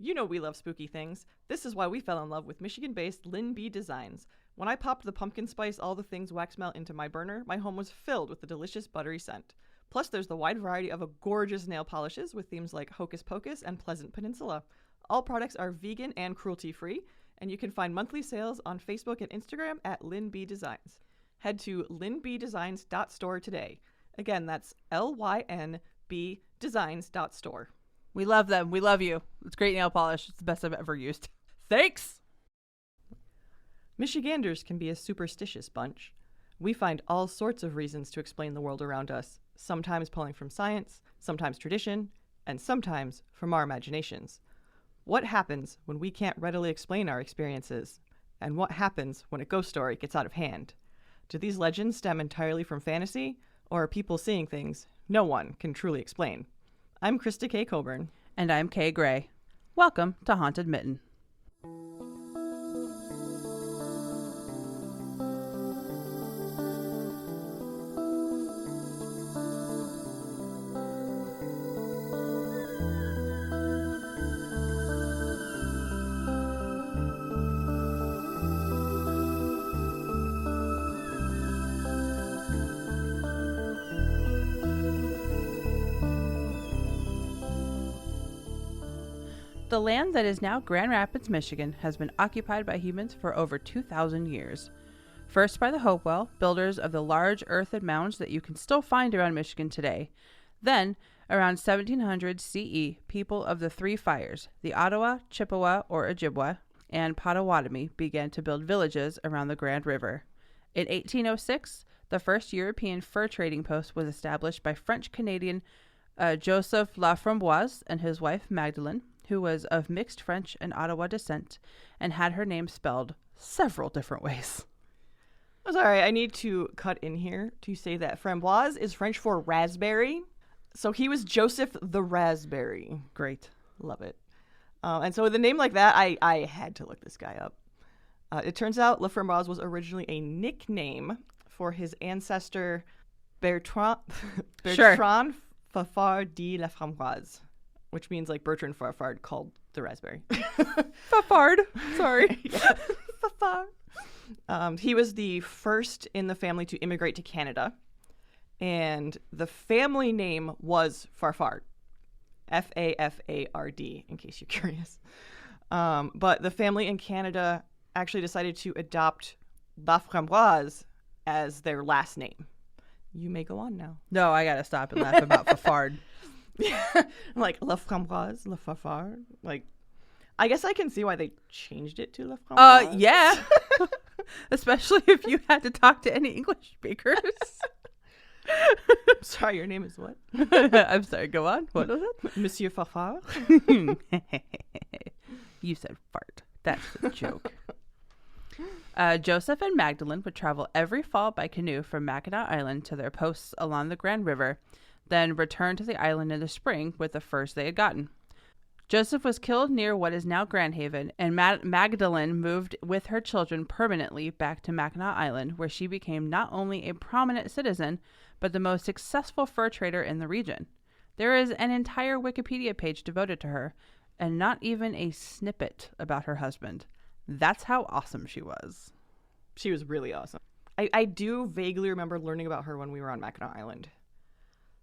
You know we love spooky things. This is why we fell in love with Michigan-based Lynn B Designs. When I popped the pumpkin spice all the things wax melt into my burner, my home was filled with the delicious buttery scent. Plus, there's the wide variety of gorgeous nail polishes with themes like Hocus Pocus and Pleasant Peninsula. All products are vegan and cruelty-free, and you can find monthly sales on Facebook and Instagram at Lynn B Designs. Head to lynbdesigns.store today. Again, that's LYNB designs.store. We love them. We love you. It's great nail polish. It's the best I've ever used. Thanks. Michiganders can be a superstitious bunch. We find all sorts of reasons to explain the world around us, sometimes pulling from science, sometimes tradition, and sometimes from our imaginations. What happens when we can't readily explain our experiences? And what happens when a ghost story gets out of hand? Do these legends stem entirely from fantasy, or are people seeing things no one can truly explain? I'm Krista K. Coburn. And I'm Kay Gray. Welcome to Haunted Mitten. The land that is now Grand Rapids, Michigan, has been occupied by humans for over 2,000 years. First by the Hopewell, builders of the large earthen mounds that you can still find around Michigan today. Then, around 1700 CE, people of the Three Fires, the Ottawa, Chippewa or Ojibwa, and Potawatomi began to build villages around the Grand River. In 1806, the first European fur trading post was established by French-Canadian Joseph LaFramboise and his wife Magdalene, who was of mixed French and Ottawa descent and had her name spelled several different ways. Oh, sorry, I need to cut in here to say that framboise is French for raspberry. So he was Joseph the Raspberry. Great. Love it. And so with a name like that, I had to look this guy up. It turns out LaFramboise was originally a nickname for his ancestor Bertrand Fafard de LaFramboise, which means like Bertrand Fafard called the raspberry. Fafard. Sorry. Fafard. He was the first in the family to immigrate to Canada, and the family name was Farfard. Fafard, in case you're curious. But the family in Canada actually decided to adopt LaFramboise as their last name. You may go on now. No, I gotta stop and laugh about Fafard. Yeah, like LaFramboise, LaFafard. Like, I guess I can see why they changed it to LaFramboise. Yeah. Especially if you had to talk to any English speakers. Sorry, your name is what? I'm sorry, go on. What was it? Monsieur Fafard? You said fart. That's the joke. Joseph and Magdalene would travel every fall by canoe from Mackinac Island to their posts along the Grand River, then return to the island in the spring with the furs they had gotten. Joseph was killed near what is now Grand Haven, and Magdalene moved with her children permanently back to Mackinac Island, where she became not only a prominent citizen, but the most successful fur trader in the region. There is an entire Wikipedia page devoted to her, and not even a snippet about her husband. That's how awesome she was. She was really awesome. I do vaguely remember learning about her when we were on Mackinac Island.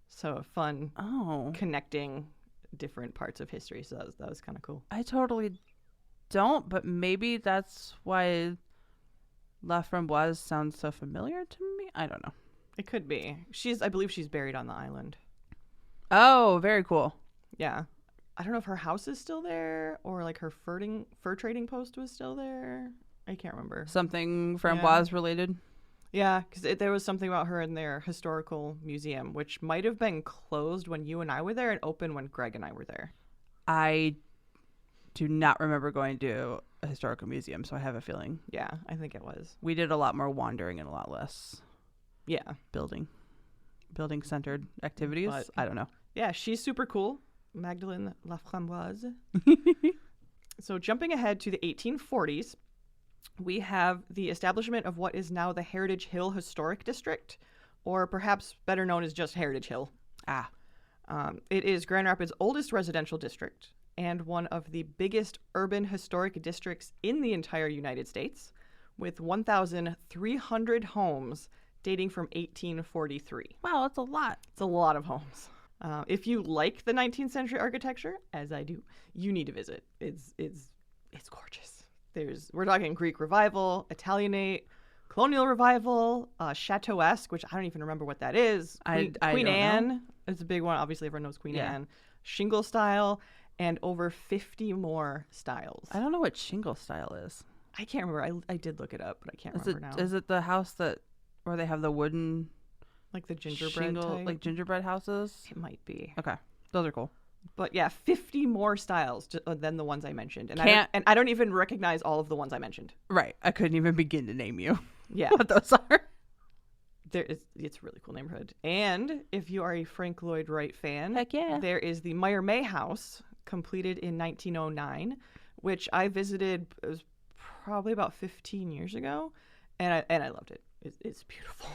So fun connecting different parts of history. So that was kind of cool. I totally don't, but maybe that's why LaFramboise sounds so familiar to me. I don't know. It could be. I believe she's buried on the island. Oh, very cool. Yeah. I don't know if her house is still there or like her fur trading post was still there. I can't remember. Something Framboise related? Yeah, because there was something about her in their historical museum, which might have been closed when you and I were there and open when Greg and I were there. I do not remember going to a historical museum, so I have a feeling. Yeah, I think it was. We did a lot more wandering and a lot less building-centered activities. But, I don't know. Yeah, she's super cool. Magdalene LaFramboise. So jumping ahead to the 1840s, we have the establishment of what is now the Heritage Hill Historic District, or perhaps better known as just Heritage Hill. It is Grand Rapids' oldest residential district, and one of the biggest urban historic districts in the entire United States, with 1,300 homes dating from 1843. Wow, that's a lot. It's a lot of homes. If you like the 19th century architecture, as I do, you need to visit. It's gorgeous. We're talking Greek Revival, Italianate, Colonial Revival, Chateauesque, which I don't even remember what that is. Queen Anne is a big one. Obviously, everyone knows Queen Anne. Shingle style, and over 50 more styles. I don't know what shingle style is. I can't remember. I did look it up, but I can't remember now. Is it the house where they have the wooden, like the gingerbread type? like gingerbread houses? It might be. Okay, those are cool. But yeah, 50 more styles than the ones I mentioned, and I don't even recognize all of the ones I mentioned. Right, I couldn't even begin to name you. Yeah, what those are. It's a really cool neighborhood. And if you are a Frank Lloyd Wright fan, heck yeah, there is the Meyer May House, completed in 1909, which I visited. It was probably about 15 years ago, and I loved it. It's beautiful.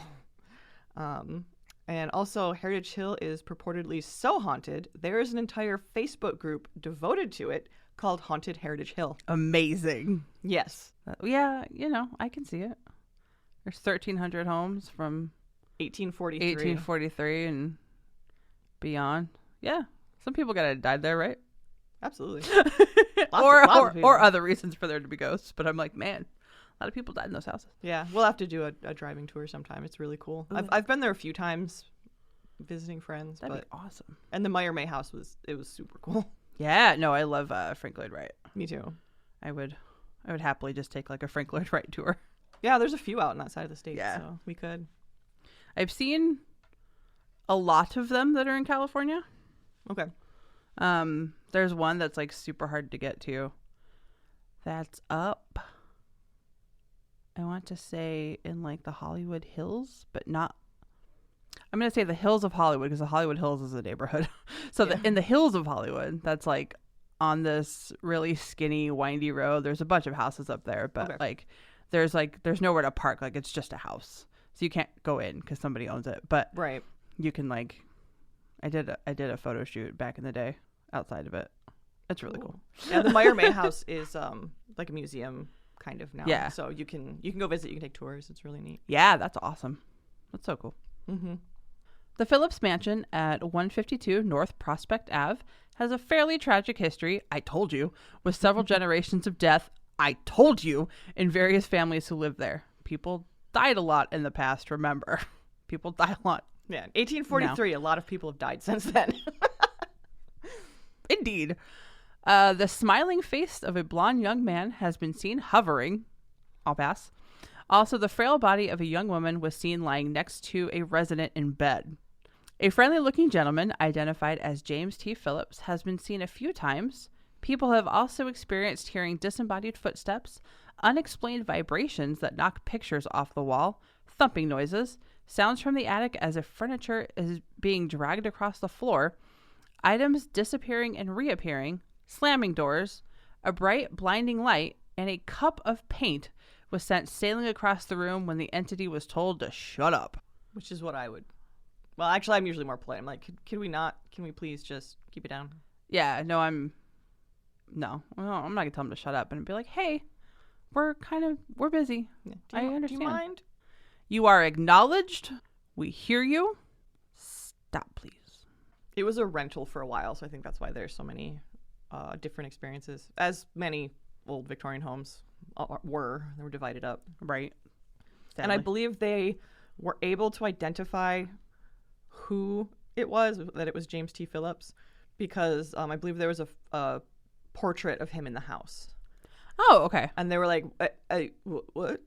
And also, Heritage Hill is purportedly so haunted, there is an entire Facebook group devoted to it called Haunted Heritage Hill. Amazing. Yes. Yeah, I can see it. There's 1,300 homes from 1843 and beyond. Yeah. Some people gotta have died there, right? Absolutely. or other reasons for there to be ghosts. But I'm like, man, a lot of people died in those houses. Yeah, we'll have to do a driving tour sometime. It's really cool. I've been there a few times visiting friends. That'd be awesome. And the Meyer May House was super cool. Yeah, no, I love Frank Lloyd Wright. Me too. I would happily just take like a Frank Lloyd Wright tour. Yeah, there's a few out on that side of the state, yeah. So we could. I've seen a lot of them that are in California. Okay. There's one that's like super hard to get to. That's up, I want to say, in like the Hollywood Hills, but not. I'm going to say the Hills of Hollywood because the Hollywood Hills is a neighborhood. So in the Hills of Hollywood, that's like on this really skinny, windy road. There's a bunch of houses up there, but there's nowhere to park. Like it's just a house. So you can't go in because somebody owns it. But right. You can like, I did a photo shoot back in the day outside of it. It's really cool. Yeah, the Meyer May House is like a museum kind of now. Yeah. So you can go visit. You can take tours. It's really neat. Yeah, that's awesome. That's so cool. Mm-hmm. The Phillips Mansion at 152 North Prospect Ave has a fairly tragic history, I told you, with several generations of death, I told you, in various families who live there. People died a lot in the past, remember. People die a lot. Yeah, 1843, a lot of people have died since then. Indeed. The smiling face of a blonde young man has been seen hovering. I'll pass. Also, the frail body of a young woman was seen lying next to a resident in bed. A friendly-looking gentleman, identified as James T. Phillips, has been seen a few times. People have also experienced hearing disembodied footsteps, unexplained vibrations that knock pictures off the wall, thumping noises, sounds from the attic as if furniture is being dragged across the floor, items disappearing and reappearing, slamming doors, a bright, blinding light, and a cup of paint was sent sailing across the room when the entity was told to shut up. Which is what I would. Well, actually, I'm usually more polite. I'm like, can we please just keep it down? Yeah, no, I'm not going to tell him to shut up and be like, hey, we're busy. Yeah. I understand. Do you mind? You are acknowledged. We hear you. Stop, please. It was a rental for a while, so I think that's why there's so many different experiences. As many old Victorian homes were. They were divided up. Right. Sadly. And I believe they were able to identify who it was, that it was James T. Phillips, because I believe there was a portrait of him in the house. Oh, okay. And they were like, what?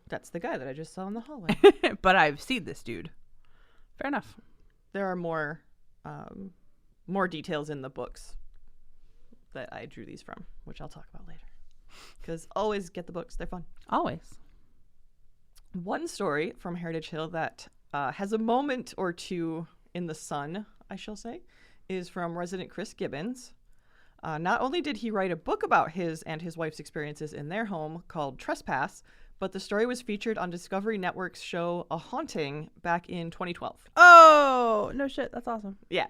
That's the guy that I just saw in the hallway. But I've seen this dude. Fair enough. There are more details in the books that I drew these from, which I'll talk about later. Because always get the books. They're fun. Always. One story from Heritage Hill that has a moment or two in the sun, I shall say, is from resident Chris Gibbons. Not only did he write a book about his and his wife's experiences in their home called Trespass, but the story was featured on Discovery Network's show A Haunting back in 2012. Oh, no shit. That's awesome. Yeah.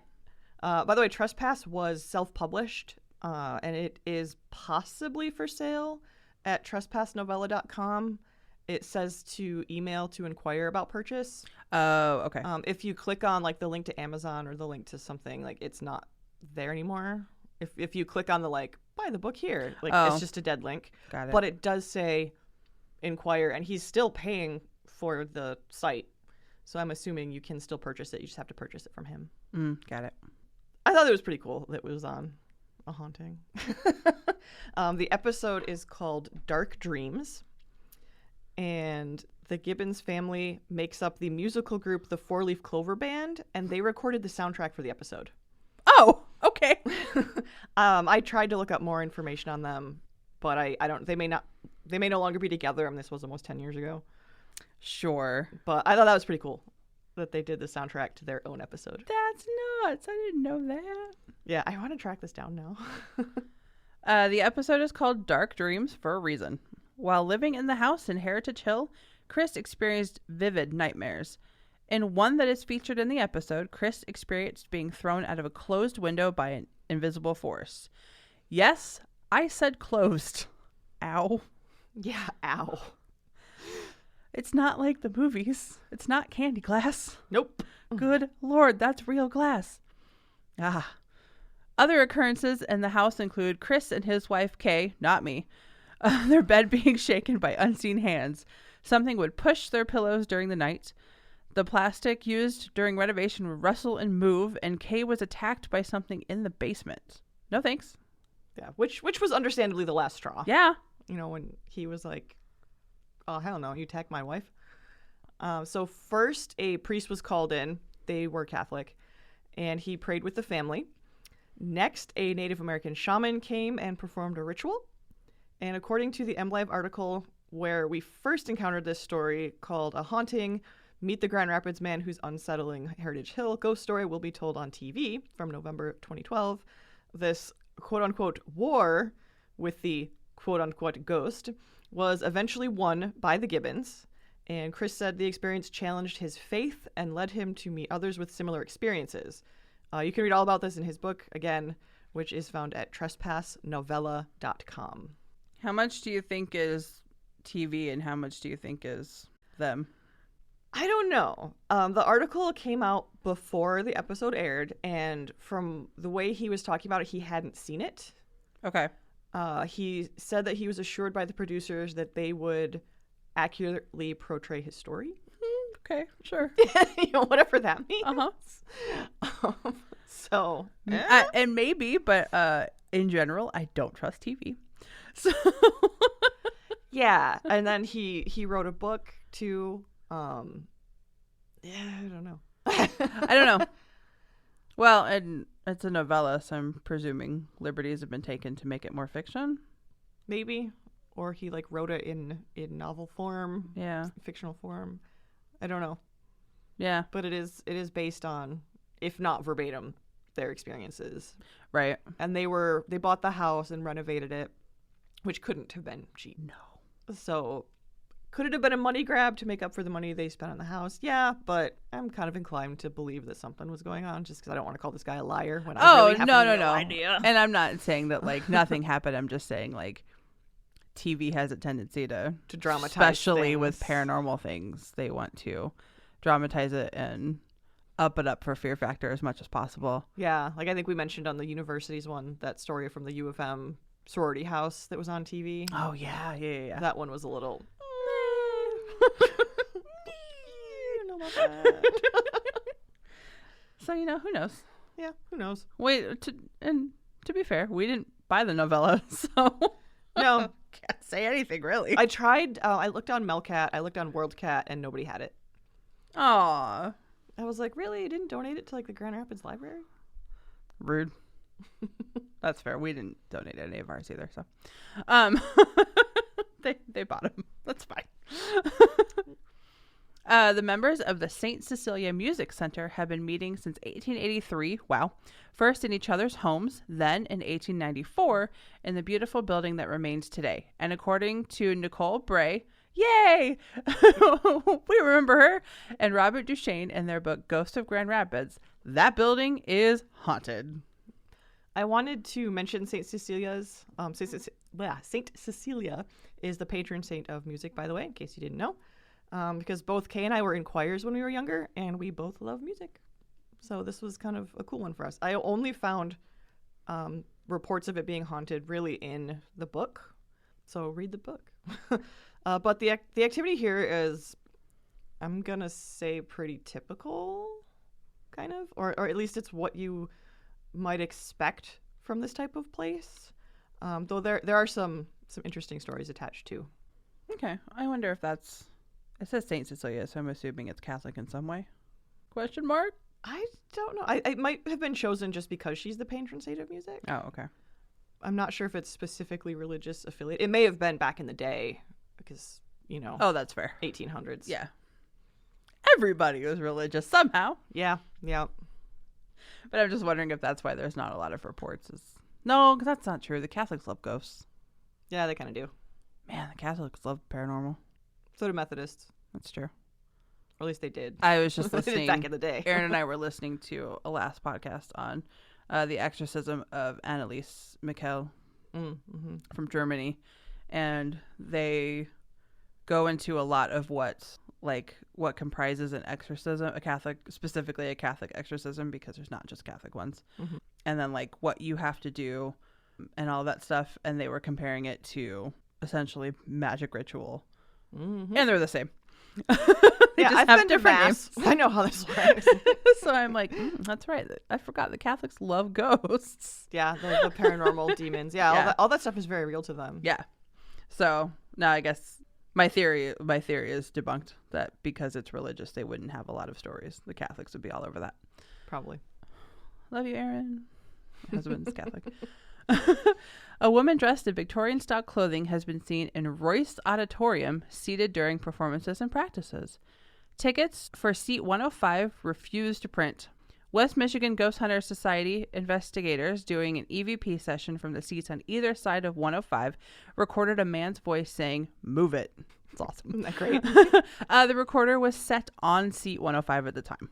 By the way, Trespass was self-published and it is possibly for sale at trespassnovella.com. It says to email to inquire about purchase. Oh, okay. If you click on like the link to Amazon or the link to something, like it's not there anymore. If you click on the like buy the book here, like it's just a dead link. Got it. But it does say inquire, and he's still paying for the site, so I'm assuming you can still purchase it. You just have to purchase it from him. Got it. I thought it was pretty cool that it was on A Haunting. The episode is called Dark Dreams, and the Gibbons family makes up the musical group the Four Leaf Clover Band, and they recorded the soundtrack for the episode. Oh, okay. I tried to look up more information on them, but I don't. They may no longer be together. I mean, this was almost 10 years ago. Sure. But I thought that was pretty cool that they did the soundtrack to their own episode. That's nuts. I didn't know that. Yeah, I want to track this down now. The episode is called Dark Dreams for a reason. While living in the house in Heritage Hill, Chris experienced vivid nightmares. In one that is featured in the episode, Chris experienced being thrown out of a closed window by an invisible force. Yes, I said closed. Ow. Yeah, ow. It's not like the movies. It's not candy glass. Nope. Good Lord, that's real glass. Other occurrences in the house include Chris and his wife, Kay, not me, their bed being shaken by unseen hands. Something would push their pillows during the night. The plastic used during renovation would rustle and move, and Kay was attacked by something in the basement. No thanks. Yeah, which was understandably the last straw. Yeah. You know, when he was like, oh, hell no, you attacked my wife. So first, a priest was called in. They were Catholic, and he prayed with the family. Next, a Native American shaman came and performed a ritual. And according to the MLive article where we first encountered this story called A Haunting, Meet the Grand Rapids Man Who's Unsettling Heritage Hill ghost story will be told on TV from November 2012. This quote-unquote war with the quote-unquote ghost was eventually won by the Gibbons. And Chris said the experience challenged his faith and led him to meet others with similar experiences. You can read all about this in his book, again, which is found at trespassnovella.com. How much do you think is TV and how much do you think is them? I don't know. The article came out before the episode aired, and from the way he was talking about it, he hadn't seen it. Okay. He said that he was assured by the producers that they would accurately portray his story. Okay, sure. You know, whatever that means. So, and maybe, but in general, I don't trust TV. So yeah, and then he wrote a book too. Yeah, I don't know. I don't know. Well, and it's a novella, so I'm presuming liberties have been taken to make it more fiction. Maybe, or he like wrote it in novel form. Yeah, fictional form. I don't know. Yeah, but it is based on, if not verbatim, their experiences. Right. And they bought the house and renovated it, which couldn't have been cheap. No. So could it have been a money grab to make up for the money they spent on the house? Yeah, but I'm kind of inclined to believe that something was going on, just because I don't want to call this guy a liar when I really have no idea. And I'm not saying that like nothing happened. I'm just saying like TV has a tendency to dramatize, especially things. With paranormal things. They want to dramatize it and up it up for fear factor as much as possible. Yeah, like I think we mentioned on the university's one, that story from the U of M sorority house that was on TV. Oh yeah. That one was a little I don't know about that. So, you know, who knows? Yeah, who knows? Wait, to be fair, we didn't buy the novella, so no. Can't say anything, really. I tried, I looked on Melcat, I looked on WorldCat, and nobody had it. Aw. I was like, really? You didn't donate it to, like, the Grand Rapids Library? Rude. That's fair. We didn't donate any of ours either, so. They bought them. That's fine. The members of the St. Cecilia Music Center have been meeting since 1883. Wow. First in each other's homes, then in 1894 in the beautiful building that remains today. And according to Nicole Bray, yay! We remember her, and Robert Duchesne in their book Ghost of Grand Rapids, that building is haunted. I wanted to mention Saint Cecilia's. Saint Cecilia is the patron saint of music, by the way, in case you didn't know. Because both Kay and I were in choirs when we were younger, and we both love music. So this was kind of a cool one for us. I only found reports of it being haunted really in the book. So read the book. But the activity here is, I'm going to say, pretty typical, kind of. Or at least it's what you might expect from this type of place. Though there are some interesting stories attached too. Okay. I wonder if that's... It says St. Cecilia, so I'm assuming it's Catholic in some way. Question mark? I don't know. It might have been chosen just because she's the patron saint of music. Oh, okay. I'm not sure if it's specifically religious affiliate. It may have been back in the day because, Oh, that's fair. 1800s. Yeah. Everybody was religious somehow. Yeah. But I'm just wondering if that's why there's not a lot of reports. No, because that's not true. The Catholics love ghosts. Yeah, they kind of do. Man, the Catholics love paranormal. So do Methodists. That's true. Or at least they did. I was just They did listening. back in the day. Aaron and I were listening to a last podcast on the exorcism of Anneliese Michel from Germany. And they go into a lot of what comprises an exorcism, specifically a Catholic exorcism, because there's not just Catholic ones. Mm-hmm. And then what you have to do and all that stuff. And they were comparing it to essentially magic ritual. Mm-hmm. And they're the same. Yeah, I've been to mass. I know how this works. So I'm like, that's right. I forgot the Catholics love ghosts. Yeah, the paranormal demons. Yeah, all that stuff is very real to them. Yeah. So now I guess my theory is debunked, that because it's religious, they wouldn't have a lot of stories. The Catholics would be all over that. Probably. Love you, Aaron. My husband's Catholic. A woman dressed in Victorian-style clothing has been seen in Royce Auditorium, seated during performances and practices. Tickets for seat 105 refused to print. West Michigan Ghost Hunter Society investigators doing an EVP session from the seats on either side of 105 recorded a man's voice saying, "Move it." It's awesome. Isn't that great? The recorder was set on seat 105 at the time.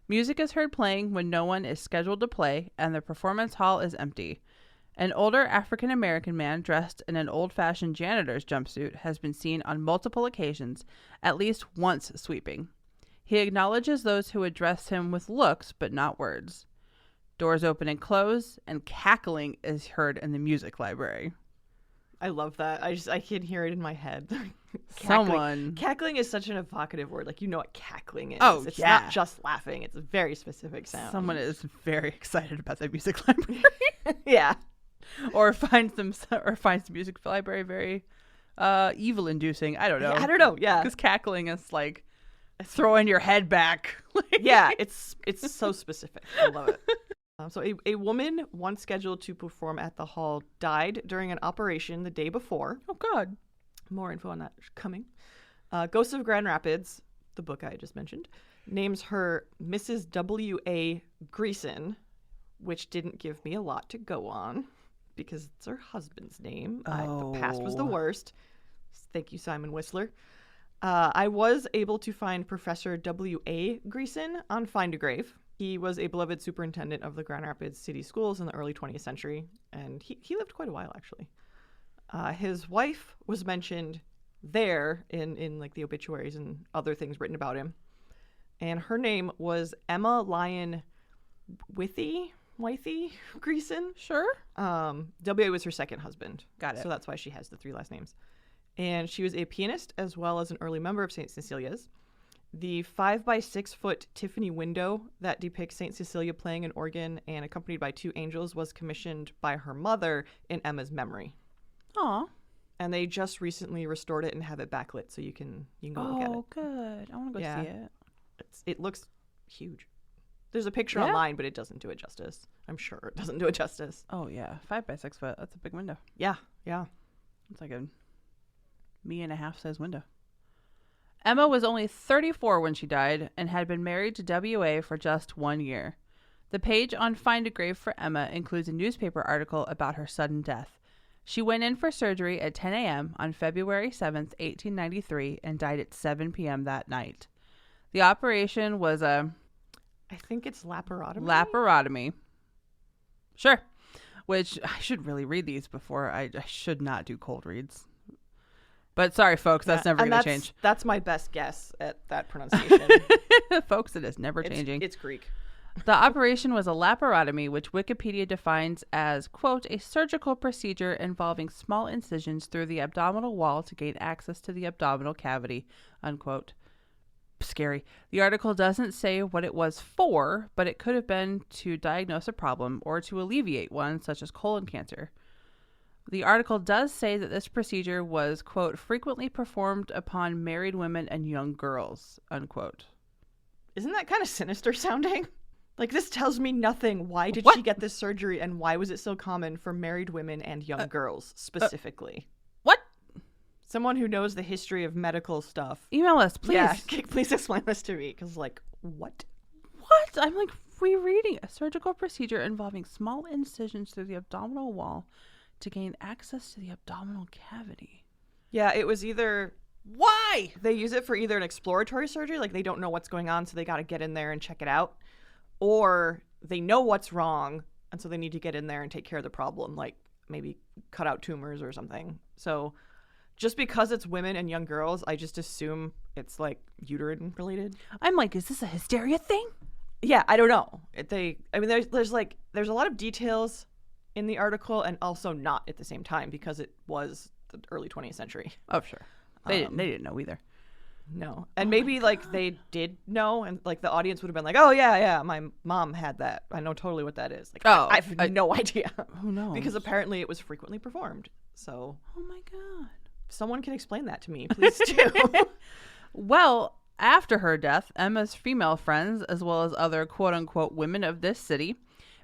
Music is heard playing when no one is scheduled to play, and the performance hall is empty. An older African-American man dressed in an old-fashioned janitor's jumpsuit has been seen on multiple occasions, at least once sweeping. He acknowledges those who address him with looks, but not words. Doors open and close, and cackling is heard in the music library. I love that. I can hear it in my head. Cackling is such an evocative word. You know what cackling is. Oh, it's yeah. not just laughing. It's a very specific sound. Someone is very excited about the music library. Yeah. Or finds the music library very evil-inducing. I don't know. I don't know. Yeah. Because cackling is throwing your head back. Yeah, it's so specific. I love it. So a woman once scheduled to perform at the hall died during an operation the day before. Oh, God. More info on that coming. Ghosts of Grand Rapids, the book I just mentioned, names her Mrs. W.A. Greason, which didn't give me a lot to go on because it's her husband's name. The past was the worst. Thank you, Simon Whistler. I was able to find Professor W.A. Greason on Find a Grave. He was a beloved superintendent of the Grand Rapids City Schools in the early 20th century, and he lived quite a while, actually. His wife was mentioned there in the obituaries and other things written about him, and her name was Emma Lyon Withy Greason. Sure. W.A. was her second husband. Got it. So that's why she has the three last names. And she was a pianist as well as an early member of St. Cecilia's. The 5 by 6 foot Tiffany window that depicts St. Cecilia playing an organ and accompanied by two angels was commissioned by her mother in Emma's memory. Aw. And they just recently restored it and have it backlit, so you can go look at it. Oh, good. I want to go see it. It looks huge. There's a picture online, but it doesn't do it justice. I'm sure it doesn't do it justice. Oh, yeah. 5 by 6 foot. That's a big window. Yeah. It's like a me and a half size window. Emma was only 34 when she died and had been married to W.A. for just 1 year. The page on Find a Grave for Emma includes a newspaper article about her sudden death. She went in for surgery at 10 a.m. on February 7th, 1893, and died at 7 p.m. that night. The operation was a... I think it's laparotomy. Laparotomy. Sure. which I should really read these before. I should not do cold reads. But sorry, folks, that's never going to change. That's my best guess at that pronunciation. Folks, it is never changing. It's Greek. The operation was a laparotomy, which Wikipedia defines as, quote, a surgical procedure involving small incisions through the abdominal wall to gain access to the abdominal cavity, unquote. Scary. The article doesn't say what it was for, but it could have been to diagnose a problem or to alleviate one, such as colon cancer. The article does say that this procedure was, quote, frequently performed upon married women and young girls, unquote. Isn't that kind of sinister sounding? Like, this tells me nothing. Why did she get this surgery, and why was it so common for married women and young girls, specifically? What? Someone who knows the history of medical stuff. Email us, please. Yeah, please explain this to me, because, like, what? What? I'm, like, rereading a surgical procedure involving small incisions through the abdominal wall to gain access to the abdominal cavity. Yeah, it was either... Why? They use it for either an exploratory surgery, like they don't know what's going on, so they got to get in there and check it out. Or they know what's wrong, and so they need to get in there and take care of the problem, like maybe cut out tumors or something. So just because it's women and young girls, I just assume it's like uterine related. I'm like, is this a hysteria thing? Yeah, I don't know. There's a lot of details in the article and also not at the same time because it was the early 20th century. Oh, sure. They didn't know either. No. And maybe like they did know and like the audience would have been like, oh yeah, my mom had that. I know totally what that is. Like, I have no idea. Who knows? Because apparently it was frequently performed. So. Oh my God. Someone can explain that to me, please do. Well, after her death, Emma's female friends, as well as other quote unquote women of this city,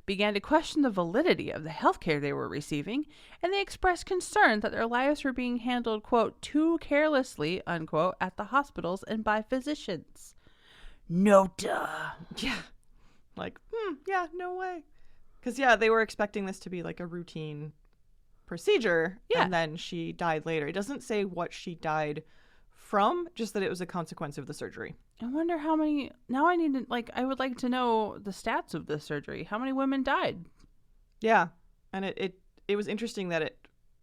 began to question the validity of the health care they were receiving, and they expressed concern that their lives were being handled, quote, too carelessly, unquote, at the hospitals and by physicians. No duh. Yeah. Like, yeah, no way. Because, yeah, they were expecting this to be like a routine procedure, and then she died later. It doesn't say what she died from, just that it was a consequence of the surgery. I wonder how many... Now I need to, I would like to know the stats of this surgery. How many women died? Yeah. And it was interesting that it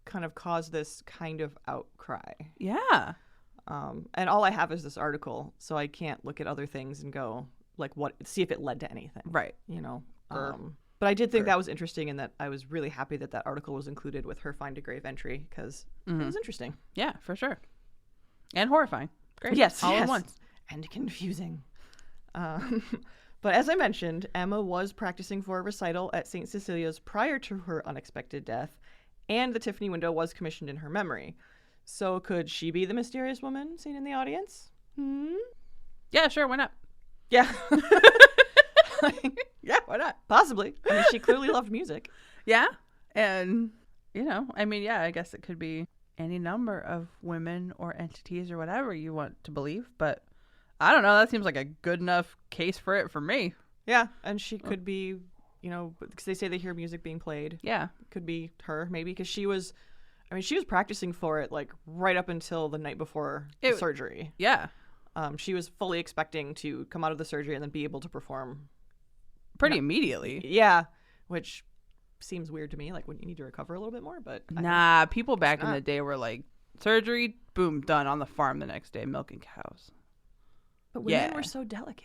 kind of caused this kind of outcry. Yeah. And all I have is this article, so I can't look at other things and go, see if it led to anything. Right. You know? But I did think that was interesting, and that I was really happy that article was included with her Find a Grave entry, because it was interesting. Yeah, for sure. And horrifying. Great. Yes. All at once. And confusing. But as I mentioned, Emma was practicing for a recital at St. Cecilia's prior to her unexpected death, and the Tiffany window was commissioned in her memory. So could she be the mysterious woman seen in the audience? Yeah, sure. Why not? Yeah. Yeah, why not? Possibly. I mean, she clearly loved music. Yeah. And, I guess it could be any number of women or entities or whatever you want to believe, but I don't know. That seems like a good enough case for it for me. Yeah, and she could be, because they say they hear music being played. Yeah. Could be her, maybe, because she was practicing for it, right up until the night before the surgery. Yeah. She was fully expecting to come out of the surgery and then be able to perform. Pretty immediately. Yeah, which seems weird to me, when you need to recover a little bit more, but... Nah, people back in the day were like, surgery, boom, done on the farm the next day, milking cows. But women were so delicate.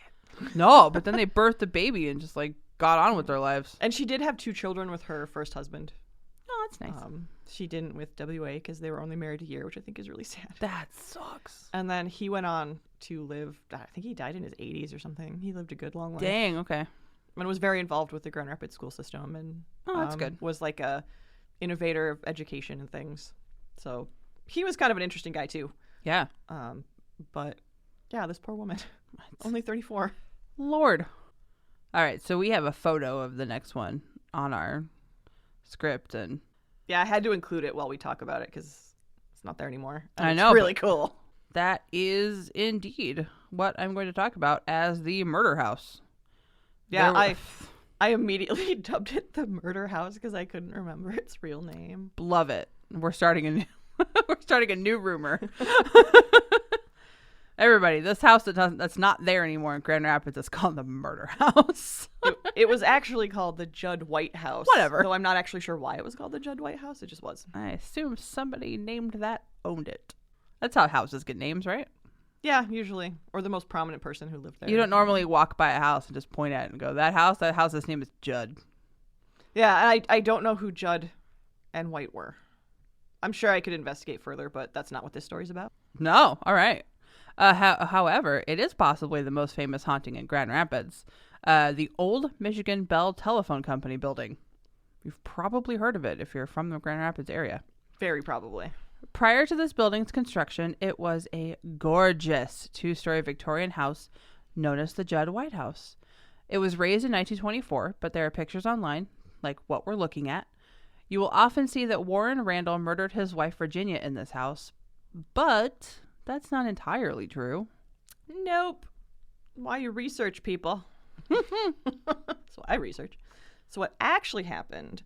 No, but then they birthed a baby and just, got on with their lives. And she did have 2 children with her first husband. Oh, that's nice. She didn't with WA because they were only married a year, which I think is really sad. That sucks. And then he went on to live, I think he died in his 80s or something. He lived a good long life. Dang, okay. And was very involved with the Grand Rapids school system, and that's good. Was a innovator of education and things. So he was kind of an interesting guy too. Yeah. But yeah, this poor woman, only 34. Lord. All right, so we have a photo of the next one on our script, and yeah, I had to include it while we talk about it because it's not there anymore. And I know. It's really cool. That is indeed what I'm going to talk about as the murder house. Yeah, I immediately dubbed it the murder house because I couldn't remember its real name. Love it. We're starting a new rumor. Everybody, this house that's not there anymore in Grand Rapids is called the Murder House. It was actually called the Judd White House. Whatever. Though I'm not actually sure why it was called the Judd White House. It just was. I assume somebody named that owned it. That's how houses get names, right? Yeah, usually. Or the most prominent person who lived there. You don't normally walk by a house and just point at it and go, that house's name is Judd. Yeah, and I don't know who Judd and White were. I'm sure I could investigate further, but that's not what this story's about. No, all right. However, it is possibly the most famous haunting in Grand Rapids, the old Michigan Bell Telephone Company building. You've probably heard of it if you're from the Grand Rapids area. Very probably. Prior to this building's construction, it was a gorgeous 2-story Victorian house known as the Judd White House. It was raised in 1924, but there are pictures online, like what we're looking at. You will often see that Warren Randall murdered his wife Virginia in this house, but that's not entirely true. Nope. Why you research, people? So I research. So what actually happened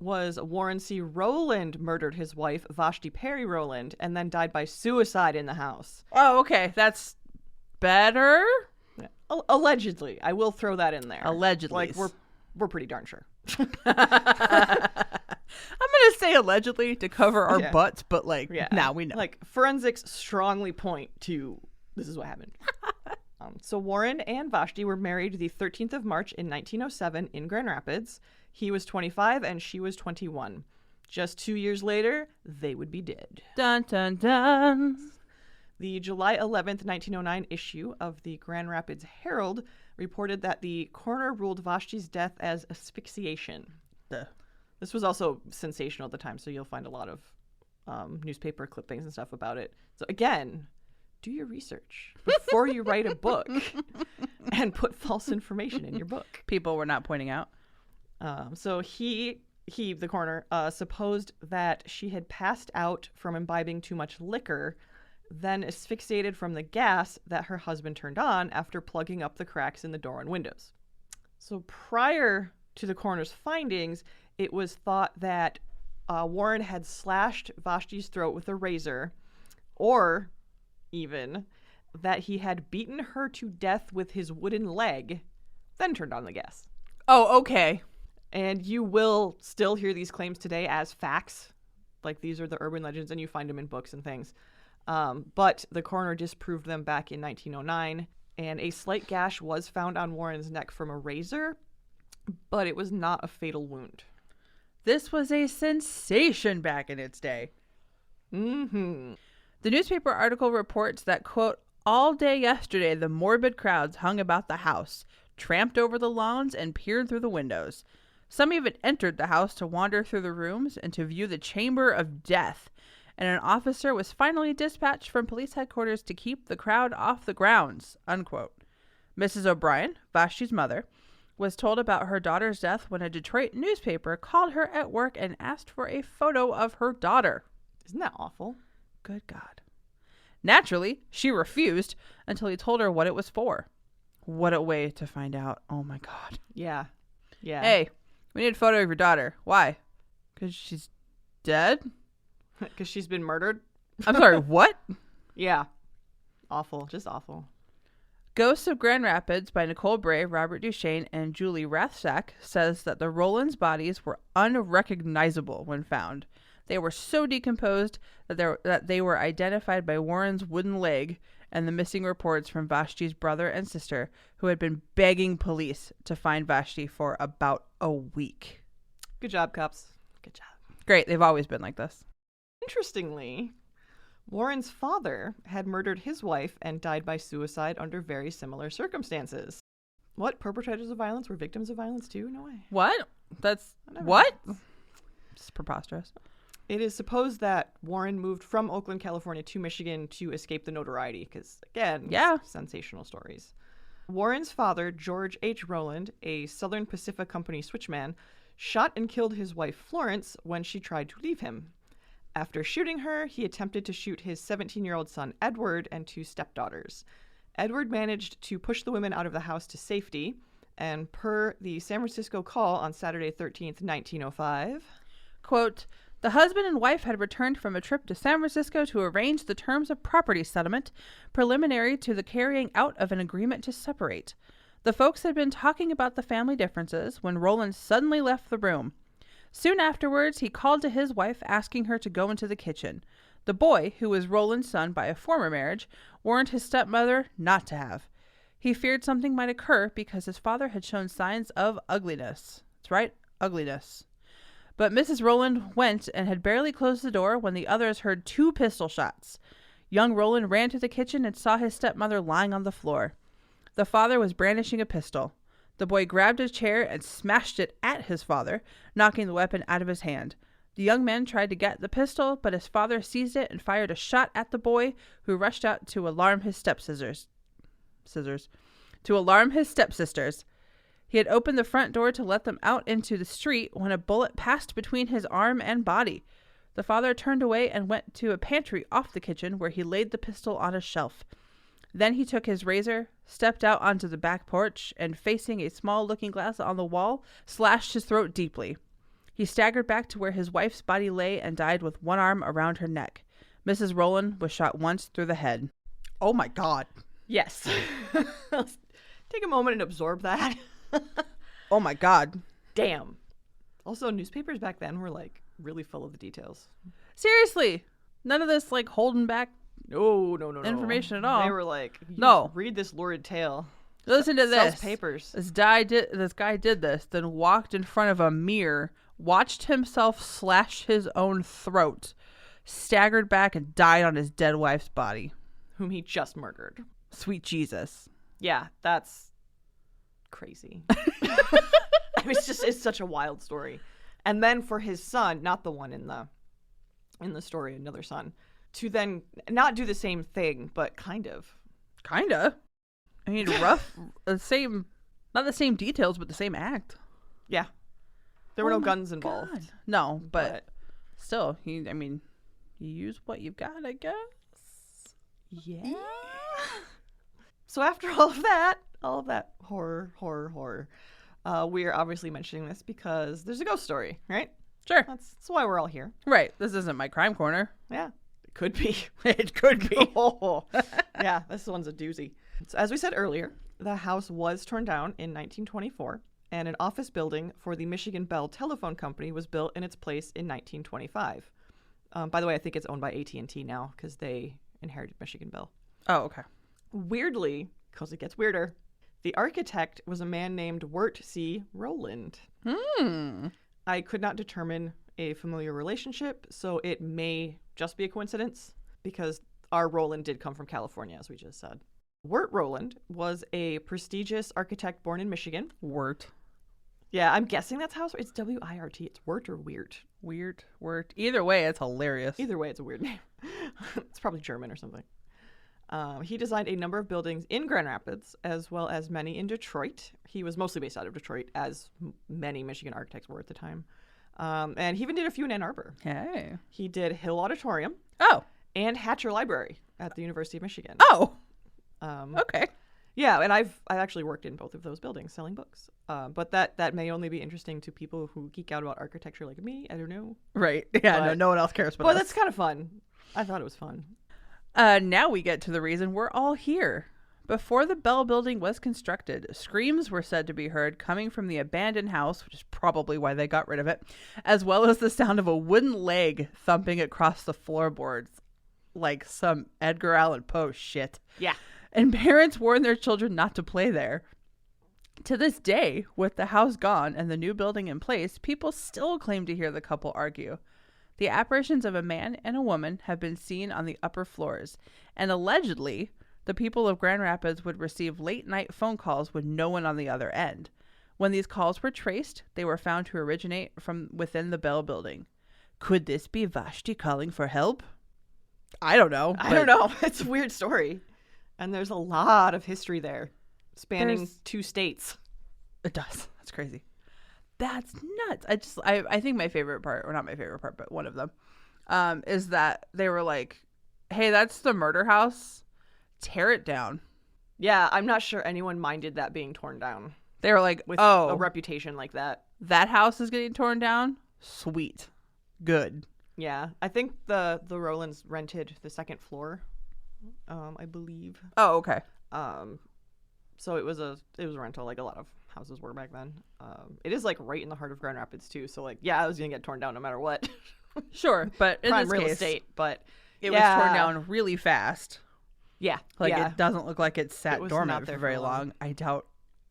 was Warren C. Rowland murdered his wife, Vashti Perry Rowland, and then died by suicide in the house. Oh, okay. That's better? Allegedly. I will throw that in there. Allegedly. Like, we're pretty darn sure. I'm going to say allegedly to cover our butts, but now we know. Like, forensics strongly point to this is what happened. So Warren and Vashti were married the 13th of March in 1907 in Grand Rapids. He was 25 and she was 21. Just 2 years later, they would be dead. Dun, dun, dun. The July 11th, 1909 issue of the Grand Rapids Herald reported that the coroner ruled Vashti's death as asphyxiation. Duh. This was also sensational at the time, so you'll find a lot of newspaper clippings and stuff about it. So again, do your research before you write a book and put false information in your book. People were not pointing out. So he, the coroner, supposed that she had passed out from imbibing too much liquor, then asphyxiated from the gas that her husband turned on after plugging up the cracks in the door and windows. So prior to the coroner's findings, it was thought that Warren had slashed Vashti's throat with a razor, or even that he had beaten her to death with his wooden leg, then turned on the gas. Oh, okay. And you will still hear these claims today as facts. Like, these are the urban legends, and you find them in books and things. But the coroner disproved them back in 1909, and a slight gash was found on Warren's neck from a razor, but it was not a fatal wound. This was a sensation back in its day. Mm-hmm. The newspaper article reports that, quote, all day yesterday the morbid crowds hung about the house, tramped over the lawns, and peered through the windows. Some even entered the house to wander through the rooms and to view the chamber of death, and an officer was finally dispatched from police headquarters to keep the crowd off the grounds, unquote. Mrs. O'Brien, Vashti's mother, was told about her daughter's death when a Detroit newspaper called her at work and asked for a photo of her daughter. Isn't that awful? Good God. Naturally, she refused until he told her what it was for. What a way to find out. Oh, my God. Yeah. Yeah. Hey, we need a photo of your daughter. Why? Because she's dead? Because she's been murdered? I'm sorry, what? Yeah. Awful. Just awful. Ghosts of Grand Rapids by Nicole Bray, Robert Duchesne, and Julie Rathsack says that the Rowlands' bodies were unrecognizable when found. They were so decomposed that they were identified by Warren's wooden leg and the missing reports from Vashti's brother and sister, who had been begging police to find Vashti for about a week. Good job, cops. Good job. Great. They've always been like this. Interestingly, Warren's father had murdered his wife and died by suicide under very similar circumstances. What? Perpetrators of violence were victims of violence too? No way. What? What? It's preposterous. It is supposed that Warren moved from Oakland, California to Michigan to escape the notoriety because, again, sensational stories. Warren's father, George H. Rowland, a Southern Pacific Company switchman, shot and killed his wife, Florence, when she tried to leave him. After shooting her, he attempted to shoot his 17-year-old son, Edward, and 2 stepdaughters. Edward managed to push the women out of the house to safety, and per the San Francisco Call on Saturday 13th, 1905, quote, The husband and wife had returned from a trip to San Francisco to arrange the terms of property settlement, preliminary to the carrying out of an agreement to separate. The folks had been talking about the family differences when Roland suddenly left the room. Soon afterwards, he called to his wife, asking her to go into the kitchen. The boy, who was Roland's son by a former marriage, warned his stepmother not to have. He feared something might occur because his father had shown signs of ugliness. That's right, ugliness. But Mrs. Roland went and had barely closed the door when the others heard 2 pistol shots. Young Roland ran to the kitchen and saw his stepmother lying on the floor. The father was brandishing a pistol. The boy grabbed a chair and smashed it at his father, knocking the weapon out of his hand. The young man tried to get the pistol, but his father seized it and fired a shot at the boy, who rushed out to alarm his stepsisters. He had opened the front door to let them out into the street when a bullet passed between his arm and body. The father turned away and went to a pantry off the kitchen, where he laid the pistol on a shelf. Then he took his razor, stepped out onto the back porch, and facing a small looking glass on the wall, slashed his throat deeply. He staggered back to where his wife's body lay and died with one arm around her neck. Mrs. Roland was shot once through the head. Oh my God. Yes. Take a moment and absorb that. Oh my God. Damn. Also, newspapers back then were like really full of the details. Seriously. None of this like holding back No. information at all. They were like, read this lurid tale. Listen to Sells this. papers. This guy did this, then walked in front of a mirror, watched himself slash his own throat, staggered back, and died on his dead wife's body. Whom he just murdered. Sweet Jesus. Yeah, that's crazy. I mean, it's such a wild story. And then for his son, not the one in the story, another son, to then not do the same thing, but kind of. I mean, not the same details, but the same act. Yeah. There were no guns involved. God. No, but still, you use what you've got, I guess. Yeah. So after all of that horror, we are obviously mentioning this because there's a ghost story, right? Sure. That's why we're all here. Right. This isn't my crime corner. Yeah. It could be. It could be. Oh. Yeah, this one's a doozy. So as we said earlier, the house was torn down in 1924, and an office building for the Michigan Bell Telephone Company was built in its place in 1925. By the way, I think it's owned by AT&T now because they inherited Michigan Bell. Oh, okay. Weirdly, because it gets weirder, the architect was a man named Wirt C. Roland. I could not determine a familiar relationship, so it may just be a coincidence because our Roland did come from California, as we just said. Wirt Roland was a prestigious architect born in Michigan. Wirt. Yeah, I'm guessing that's how it's W-I-R-T. It's Wirt or Weird. Wirt. Either way, it's hilarious. Either way, it's a weird name. It's probably German or something. He designed a number of buildings in Grand Rapids, as well as many in Detroit. He was mostly based out of Detroit, as many Michigan architects were at the time. And he even did a few in Ann Arbor. Hey. He did Hill Auditorium. Oh. And Hatcher Library at the University of Michigan. Oh. Okay. Yeah, and I've actually worked in both of those buildings selling books. But that may only be interesting to people who geek out about architecture like me. I don't know. Right. Yeah, no one else cares about us. But that's kind of fun. I thought it was fun. Now we get to the reason we're all here. Before the Bell Building was constructed, screams were said to be heard coming from the abandoned house, which is probably why they got rid of it, as well as the sound of a wooden leg thumping across the floorboards like some Edgar Allan Poe shit. Yeah. And parents warned their children not to play there. To this day, with the house gone and the new building in place, people still claim to hear the couple argue. The apparitions of a man and a woman have been seen on the upper floors, and allegedly, the people of Grand Rapids would receive late-night phone calls with no one on the other end. When these calls were traced, they were found to originate from within the Bell Building. Could this be Vashti calling for help? I don't know. I don't know. It's a weird story. And there's a lot of history there, spanning 2 states. It does. That's crazy. That's nuts. I think my favorite part, or not my favorite part, but one of them, is that they were like, hey, that's the murder house. Tear it down. Yeah, I'm not sure anyone minded that being torn down. They were like, with a reputation like that. That house is getting torn down? Sweet. Good. Yeah, I think the Rowlands rented the second floor, I believe. Oh, okay. So it was a rental, like a lot of houses were back then. It is like right in the heart of Grand Rapids too. So like, yeah, I was gonna get torn down no matter what. Sure, but in Prime this real case, estate, but it was torn down really fast. Yeah, Like it doesn't look like it sat was dormant not there for very for long. long.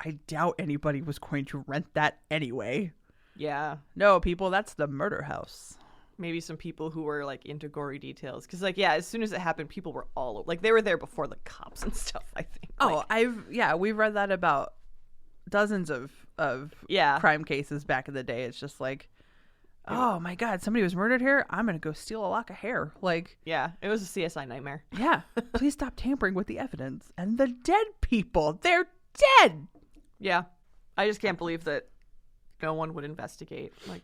I doubt anybody was going to rent that anyway. Yeah. No, people, that's the murder house. Maybe some people who were like into gory details, because like, yeah, as soon as it happened, people were all over. Like they were there before the cops and stuff, I think. Oh, Like, we've read that about dozens of yeah, crime cases back in the day. It's just like, oh my God, somebody was murdered here. I'm gonna go steal a lock of hair. Like, yeah, it was a CSI nightmare. yeah, please stop tampering with the evidence. And the dead people, they're dead. Yeah, I just can't believe that no one would investigate. Like,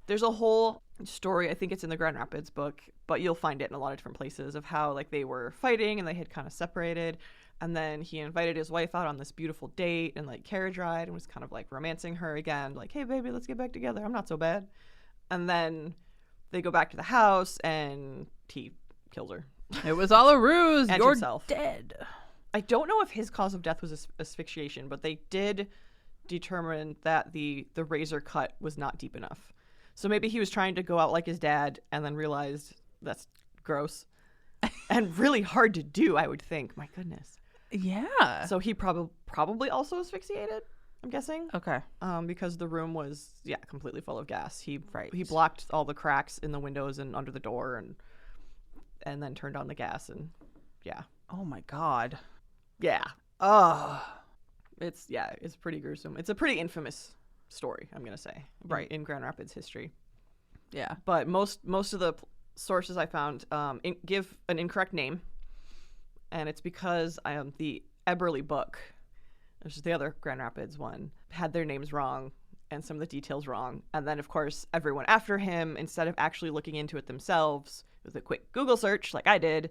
there's a whole story, I think it's in the Grand Rapids book, but you'll find it in a lot of different places, of how like they were fighting and they had kind of separated, and then he invited his wife out on this beautiful date and like carriage ride and was kind of like romancing her again, like, hey baby, let's get back together, I'm not so bad. And then they go back to the house and he kills her. It was all a ruse. And You're himself. dead. I don't know if his cause of death was asphyxiation, but they did determine that the razor cut was not deep enough. So maybe he was trying to go out like his dad and then realized that's gross and really hard to do, I would think. My goodness. Yeah. So he probably also asphyxiated, I'm guessing. Okay. Because the room was, completely full of gas. He Right. blocked all the cracks in the windows and under the door and then turned on the gas and yeah. Oh my God. Yeah. Oh. It's pretty gruesome. It's a pretty infamous story, I'm going to say. Right. In Grand Rapids history. Yeah. But most of the sources I found give an incorrect name, and it's because the Eberle book, which is the other Grand Rapids one, had their names wrong and some of the details wrong. And then, of course, everyone after him, instead of actually looking into it themselves with a quick Google search like I did,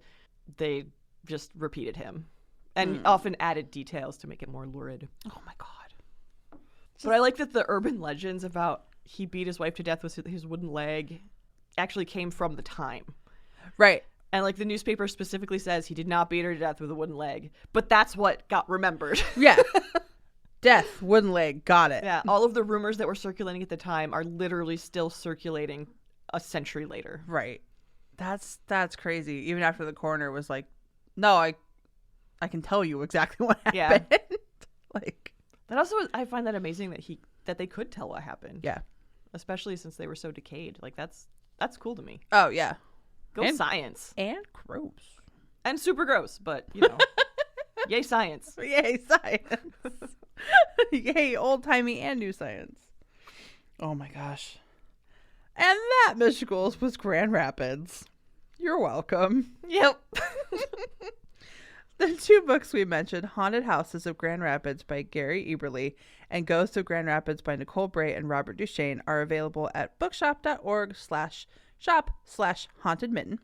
they just repeated him and often added details to make it more lurid. Oh my God. But I like that the urban legends about he beat his wife to death with his wooden leg actually came from the time. Right. And like the newspaper specifically says he did not beat her to death with a wooden leg, but that's what got remembered. Yeah. Death, wooden leg, got it. Yeah, all of the rumors that were circulating at the time are literally still circulating a century later. Right. That's crazy. Even after the coroner was like, no, I can tell you exactly what happened. Yeah. Like, that also, I find that amazing that they could tell what happened. yeah. Especially since they were so decayed. Like that's cool to me. Oh yeah. Go science. And gross. And super gross, but you know. Yay science. Yay science. Yay old timey and new science. Oh my gosh. And that, Michigals, was Grand Rapids. You're welcome. Yep. The two books we mentioned, Haunted Houses of Grand Rapids by Gary Eberle and Ghosts of Grand Rapids by Nicole Bray and Robert Duchesne, are available at bookshop.org/shop/hauntedmitten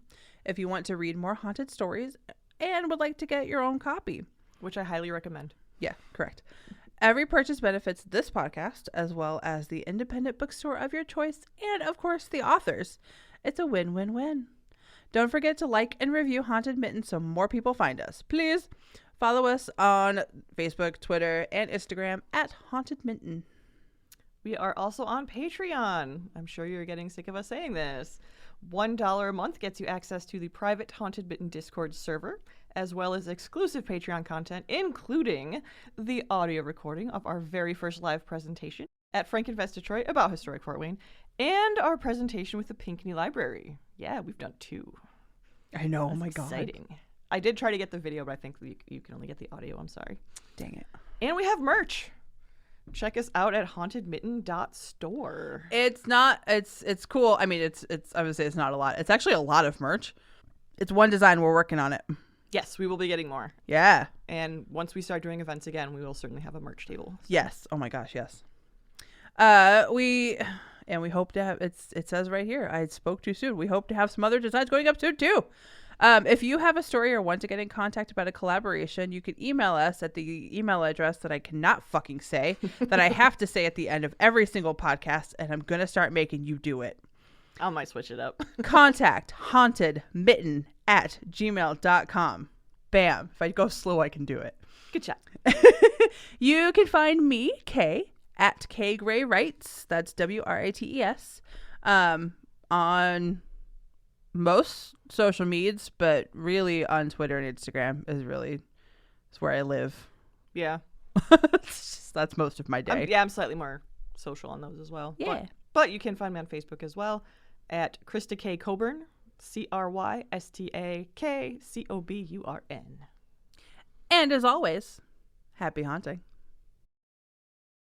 if you want to read more haunted stories and would like to get your own copy. Which I highly recommend. Yeah, correct. Every purchase benefits this podcast, as well as the independent bookstore of your choice, and of course the authors. It's a win-win-win. Don't forget to like and review Haunted Mitten so more people find us. Please follow us on Facebook, Twitter, and Instagram at Haunted Mitten. We are also on Patreon. I'm sure you're getting sick of us saying this. $1 a month gets you access to the private Haunted Mitten Discord server, as well as exclusive Patreon content, including the audio recording of our very first live presentation at Frankenfest Detroit about historic Fort Wayne, and our presentation with the Pinckney Library. Yeah, we've done 2. I know. That's oh my God. exciting. I did try to get the video, but I think you can only get the audio. I'm sorry. Dang it. And we have merch. Check us out at hauntedmitten.store. It's cool. I mean, it's I would say it's not a lot. It's actually a lot of merch. It's one design. We're working on it. Yes, we will be getting more. Yeah. And once we start doing events again, we will certainly have a merch table. So. Yes. Oh my gosh. Yes. We hope to have, it says right here, I spoke too soon. We hope to have some other designs going up soon too. If you have a story or want to get in contact about a collaboration, you can email us at the email address that I cannot fucking say, that I have to say at the end of every single podcast, and I'm going to start making you do it. I might switch it up. Contact hauntedmitten@gmail.com. Bam. If I go slow, I can do it. Good job. You can find me, Kay, at Kay Gray Writes. That's WRITES. On most social medias, but really on Twitter and Instagram is where I live. Yeah. That's most of my day. I'm slightly more social on those as well. Yeah. But you can find me on Facebook as well at Krista K. Coburn, CRYSTAKCOBURN. And as always, happy haunting.